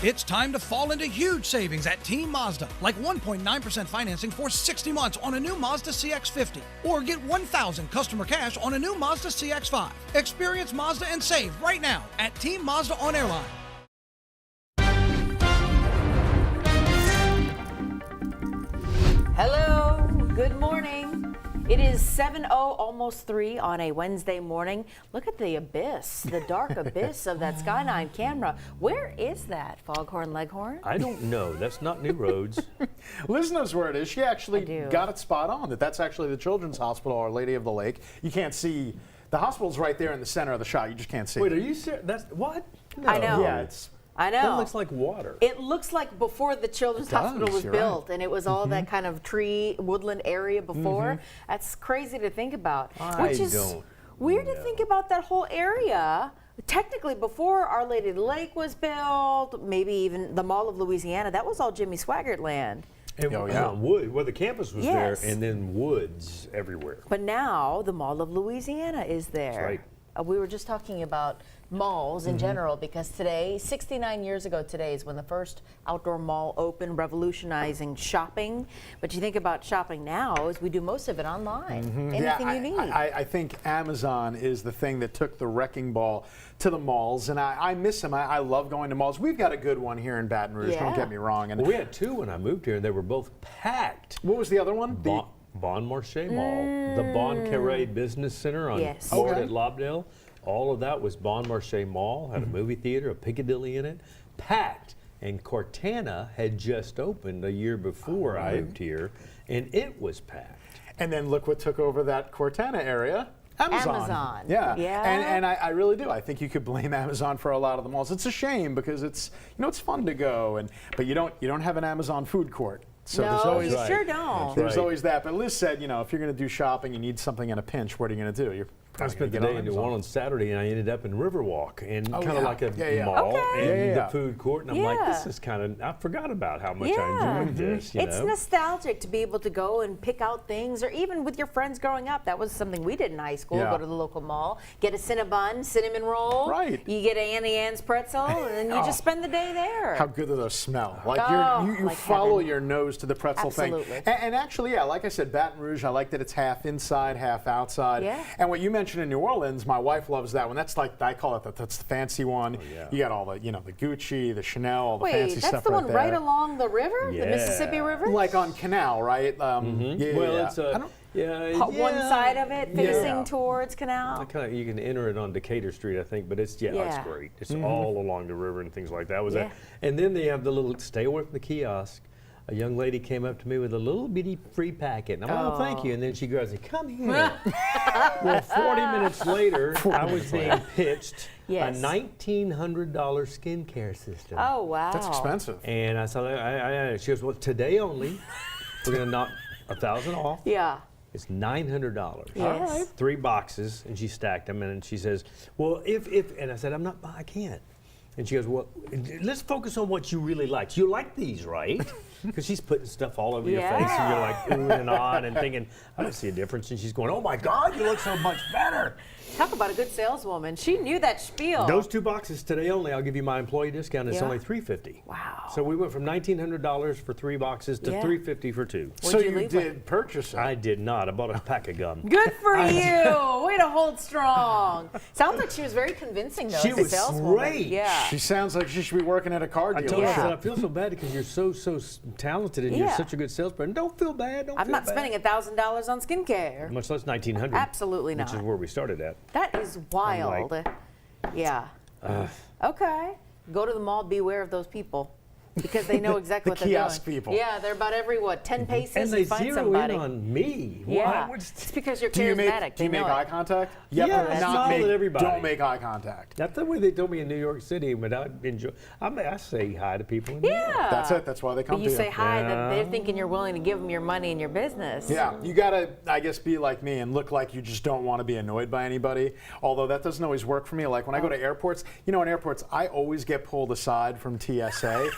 It's time to fall into huge savings at Team Mazda, like 1.9% financing for 60 months on a new Mazda CX-50, or get $1,000 customer cash on a new Mazda CX-5. Experience Mazda and save right now at Team Mazda on Airline. Hello, good morning. It is 7:00, almost 3 on a Wednesday morning. Look at the abyss, the dark abyss of that Skyline camera. Where is that, Foghorn Leghorn? I don't know. That's not New Roads. Liz knows where it is. She actually got it spot on. That's actually the Children's Hospital, Our Lady of the Lake. You can't see. The hospital's right there in the center of the shot. You just can't see. Wait, are you serious? That's what? No. I know. Yeah, it's. I know. That looks like water. It looks like before the Children's Hospital was built, and it was all that kind of tree, woodland area before. That's crazy to think about. Which is weird to think about that whole area. Technically, before Our Lady of the Lake was built, maybe even the Mall of Louisiana, that was all Jimmy Swaggart land. Wood, well, the campus was there, and then woods everywhere. But now the Mall of Louisiana is there. That's right. We were just talking about malls in general, because today, 69 years ago today, is when the first outdoor mall opened, revolutionizing shopping. But you think about shopping now, as we do most of it online. Anything you need. I think Amazon is the thing that took the wrecking ball to the malls, and I miss them. I love going to malls. We've got a good one here in Baton Rouge, don't get me wrong. And well, we had two when I moved here, and they were both packed. What was the other one? Bon Marché Mall, the Bon Carré Business Center on Ford at Lobdell. All of that was Bon Marché Mall, had a movie theater, a Piccadilly in it, packed. And Cortana had just opened a year before I moved here, and it was packed. And then look what took over that Cortana area. Amazon. Yeah. And I really do. I think you could blame Amazon for a lot of the malls. It's a shame because it's it's fun to go, but you don't have an Amazon food court. So no, there's always, you sure don't. There's always that. But Liz said, if you're going to do shopping, you need something in a pinch. What are you going to do? I spent the day in New Orleans Saturday, and I ended up in Riverwalk, and kind of like a mall Okay. and the food court, and I'm like, this is kind of, I forgot about how much I enjoyed this. It's nostalgic to be able to go and pick out things, or even with your friends growing up. That was something we did in high school, go to the local mall, get a Cinnabon, cinnamon roll. Right. You get an Auntie Anne's pretzel, and then you just spend the day there. How good do those smell? Like you like follow heaven. your nose to the pretzel thing. And actually, like I said, Baton Rouge, I like that it's half inside, half outside. Yeah. And what you mentioned in New Orleans, my wife loves that one. That's like, I call it that's the fancy one. You got all the, the Gucci, the Chanel, all the fancy stuff. Wait, that's the one right along the river, the Mississippi River? Like on Canal, right? Well, it's one side of it facing towards Canal. You can enter it on Decatur Street, I think, but it's it's great. It's all along the river and things like that. And then they have the little stay away from the kiosk. A young lady came up to me with a little bitty free packet. And I'm like, oh, thank you. And then she goes, come here. Well, 40 minutes later, I was being pitched a $1,900 skincare system. Oh, wow. That's expensive. And I said, she goes, well, today only, we're going to knock $1,000 off. Yeah. It's $900. Yes. Right. 3 boxes, and she stacked them. And she says, well, and I said, I can't. And she goes, well, let's focus on what you really like. You like these, right? Because she's putting stuff all over your face, and you're like oohing and ahhing and thinking, I don't see a difference. And she's going, oh my God, you look so much better. Talk about a good saleswoman. She knew that spiel. Those 2 boxes today only, I'll give you my employee discount. It's only $350. Wow. So we went from $1,900 for 3 boxes to $350 for 2. So you did purchase it? I did not. I bought a pack of gum. Good for you. Way to hold strong. Sounds like she was very convincing, though, she as a was saleswoman. Great. Yeah. She sounds like she should be working at a car dealership. I told her, I said, I feel so bad because you're so talented and you're such a good salesperson. Don't feel bad. I'm not spending $1,000 on skincare. Much less $1,900. Absolutely not. Which is where we started at. That is wild. Okay. Go to the mall, beware of those people. Because they know exactly what they're doing. The kiosk people. Yeah, they're about every, 10 paces and they find zero somebody. in on me. Yeah, it's because you're do charismatic. You make eye contact? Everybody. Don't make eye contact. That's the way they told me in New York City, but I say hi to people. That's it. That's why they come to you. You say hi, then they're thinking you're willing to give them your money and your business. Yeah, you gotta, I guess, be like me and look like you just don't want to be annoyed by anybody. Although that doesn't always work for me. Like when I go to airports, in airports, I always get pulled aside from TSA.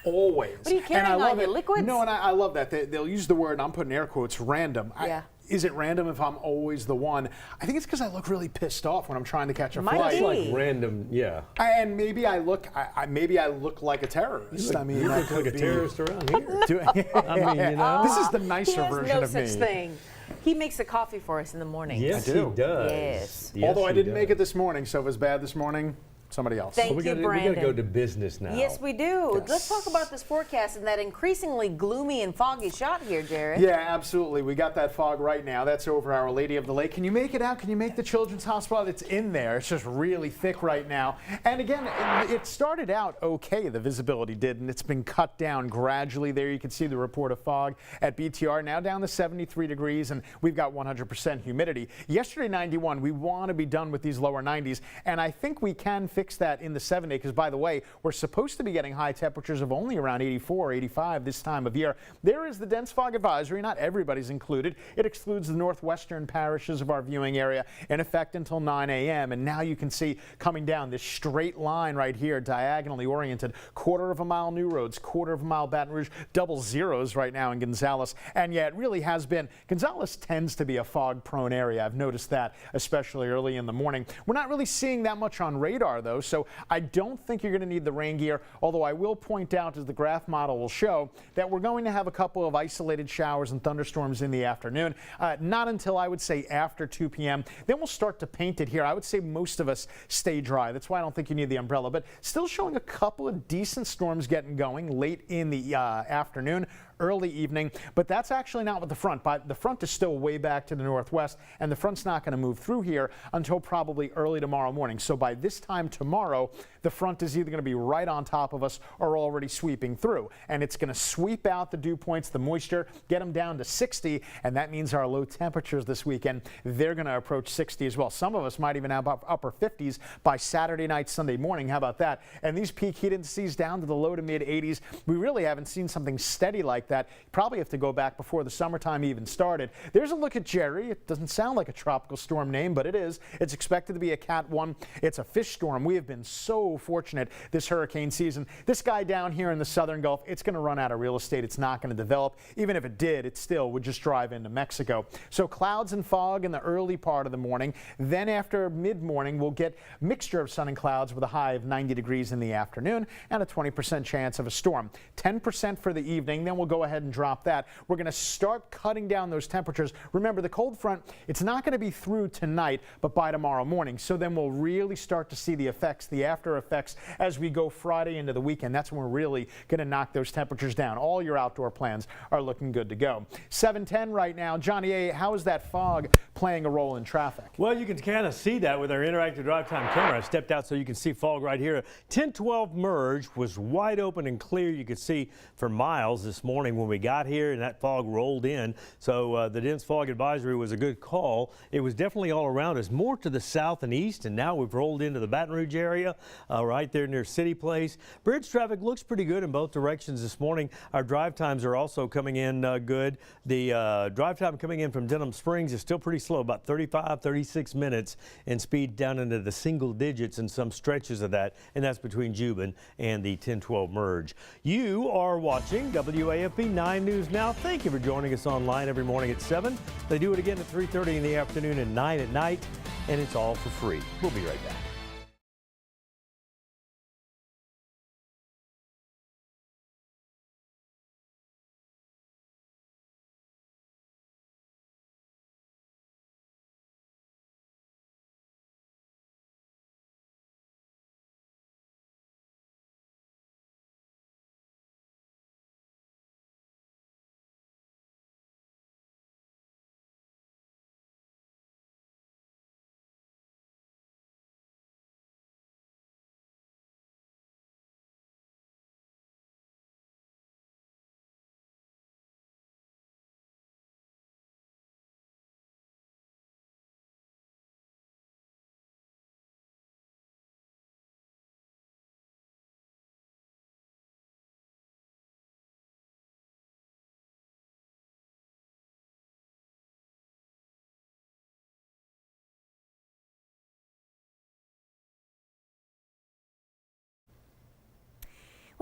Always. What are you carrying on, your liquids? No, and I love that. They'll use the word, I'm putting air quotes, random. Yeah. Is it random if I'm always the one? I think it's because I look really pissed off when I'm trying to catch a Might flight. It's like random, yeah. And maybe I look, maybe I look like a terrorist. You look like a terrorist around here. I mean, you know. This is the nicer He has version no of me. such thing. He makes a coffee for us in the morning. Yes, I do. he does. Yes. Although I he didn't does. make it this morning, so if it was bad this morning, somebody else. Thank we you, gotta Brandon. go to business now. Yes, we do. Yes. Let's talk about this forecast and that increasingly gloomy and foggy shot here, Jared. Yeah, absolutely. We got that fog right now. That's over Our Lady of the Lake. Can you make it out? Can you make the Children's Hospital? It's in there. It's just really thick right now. And again, it started out okay, the visibility did, and it's been cut down gradually. There you can see the report of fog at BTR, now down to 73 degrees, and we've got 100% humidity. Yesterday, 91. We want to be done with these lower 90s, and I think we can fix that in the 7 day, because by the way, we're supposed to be getting high temperatures of only around 84, 85 this time of year. There is the dense fog advisory. Not everybody's included. It excludes the northwestern parishes of our viewing area, in effect until 9 a.m. And now you can see coming down this straight line right here, diagonally oriented, quarter of a mile New Roads, quarter of a mile Baton Rouge, double zeros right now in Gonzales. And yet it really has been, Gonzales tends to be a fog prone area. I've noticed that, especially early in the morning. We're not really seeing that much on radar though, so I don't think you're going to need the rain gear, although I will point out, as the graph model will show, that we're going to have a couple of isolated showers and thunderstorms in the afternoon. Not until I would say after 2 p.m. Then we'll start to paint it here. I would say most of us stay dry. That's why I don't think you need the umbrella, but still showing a couple of decent storms getting going late in the afternoon, early evening, but that's actually not with the front. But the front is still way back to the northwest, and the front's not going to move through here until probably early tomorrow morning. So by this time tomorrow, the front is either going to be right on top of us or already sweeping through, and it's going to sweep out the dew points, the moisture, get them down to 60, and that means our low temperatures this weekend, they're going to approach 60 as well. Some of us might even have upper 50s by Saturday night, Sunday morning. How about that? And these peak heat indices down to the low to mid 80s. We really haven't seen something steady like that. You probably have to go back before the summertime even started. There's a look at Jerry. It doesn't sound like a tropical storm name, but it is. It's expected to be a Cat 1. It's a fish storm. We have been so fortunate this hurricane season. This guy down here in the southern Gulf, it's going to run out of real estate. It's not going to develop. Even if it did, it still would just drive into Mexico. So clouds and fog in the early part of the morning. Then after mid-morning, we'll get mixture of sun and clouds with a high of 90 degrees in the afternoon and a 20% chance of a storm. 10% for the evening. Then we'll go ahead and drop that. We're going to start cutting down those temperatures. Remember, the cold front, it's not going to be through tonight, but by tomorrow morning. So then we'll really start to see the effects, the after effects, as we go Friday into the weekend. That's when we're really going to knock those temperatures down. All your outdoor plans are looking good to go. 7:10 right now. Johnny A., how is that fog playing a role in traffic? Well, you can kind of see that with our interactive drive time camera. I stepped out so you can see fog right here. 1012 merge was wide open and clear. You could see for miles this morning when we got here, and that fog rolled in. So the dense fog advisory was a good call. It was definitely all around us, more to the south and east, and now we've rolled into the Baton Rouge area, right there near City Place. Bridge traffic looks pretty good in both directions this morning. Our drive times are also coming in good. The drive time coming in from Denham Springs is still pretty slow, about 35, 36 minutes, and speed down into the single digits in some stretches of that, and that's between Jubin and the 1012 merge. You are watching WAFB 9 News Now. Thank you for joining us online every morning at 7. They do it again at 3:30 in the afternoon and 9 at night, and it's all for free. We'll be right back.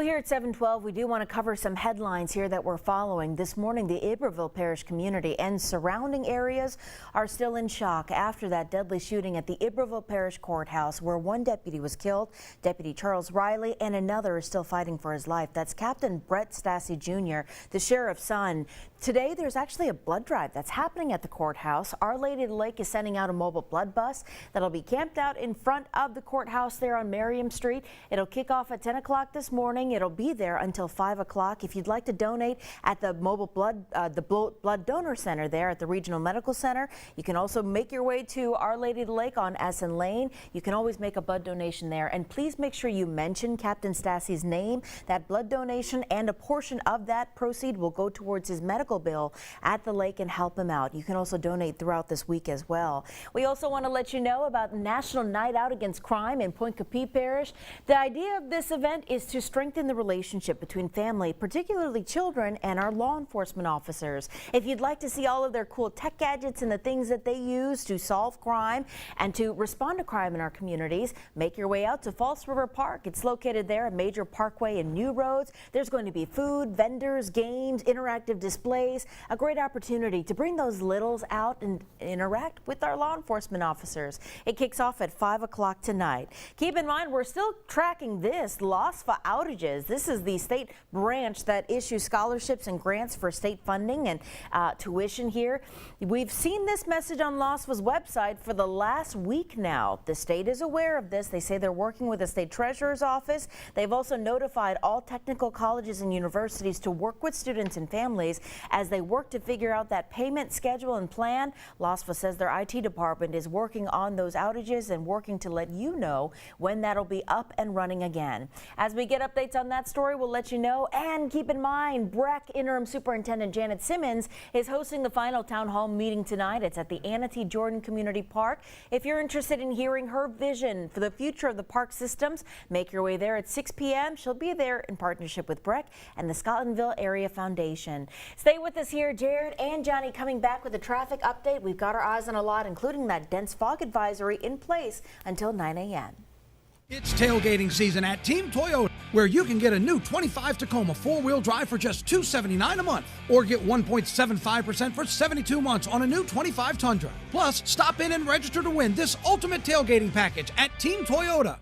Well, here at 712, we do want to cover some headlines here that we're following. This morning, the Iberville Parish community and surrounding areas are still in shock after that deadly shooting at the Iberville Parish Courthouse, where one deputy was killed, Deputy Charles Riley, and another is still fighting for his life. That's Captain Brett Stassi Jr., the sheriff's son. Today, there's actually a blood drive that's happening at the courthouse. Our Lady of the Lake is sending out a mobile blood bus that'll be camped out in front of the courthouse there on Merriam Street. It'll kick off at 10 o'clock this morning. It'll be there until 5 o'clock. If you'd like to donate at the mobile blood donor center there at the Regional Medical Center, you can also make your way to Our Lady of the Lake on Essen Lane. You can always make a blood donation there, and please make sure you mention Captain Stassi's name. That blood donation and a portion of that proceed will go towards his medical bill at the lake and help him out. You can also donate throughout this week as well. We also want to let you know about National Night Out Against Crime in Point Capee Parish. The idea of this event is to strengthen the relationship between family, particularly children, and our law enforcement officers. If you'd like to see all of their cool tech gadgets and the things that they use to solve crime and to respond to crime in our communities, make your way out to False River Park. It's located there, a major parkway and new roads. There's going to be food, vendors, games, interactive displays, a great opportunity to bring those littles out and interact with our law enforcement officers. It kicks off at 5 o'clock tonight. Keep in mind, we're still tracking this LAWSFA outages. This is the state branch that issues scholarships and grants for state funding and tuition here. We've seen this message on LAWSFA's website for the last week now. The state is aware of this. They say they're working with the state treasurer's office. They've also notified all technical colleges and universities to work with students and families as they work to figure out that payment schedule and plan. LAWSFA says their IT department is working on those outages and working to let you know when that'll be up and running again. As we get updates on that story, we'll let you know. And keep in mind, BREC Interim Superintendent Janet Simmons is hosting the final town hall meeting tonight. It's at the Anna T. Jordan Community Park. If you're interested in hearing her vision for the future of the park systems, make your way there at 6 p.m. She'll be there in partnership with BREC and the Scotlandville Area Foundation. Stay with us here. Jared and Johnny coming back with a traffic update. We've got our eyes on a lot, including that dense fog advisory in place until 9 a.m. It's tailgating season at Team Toyota, where you can get a new 25 Tacoma four-wheel drive for just $279 a month, or get 1.75% for 72 months on a new 25 Tundra. Plus, stop in and register to win this ultimate tailgating package at Team Toyota.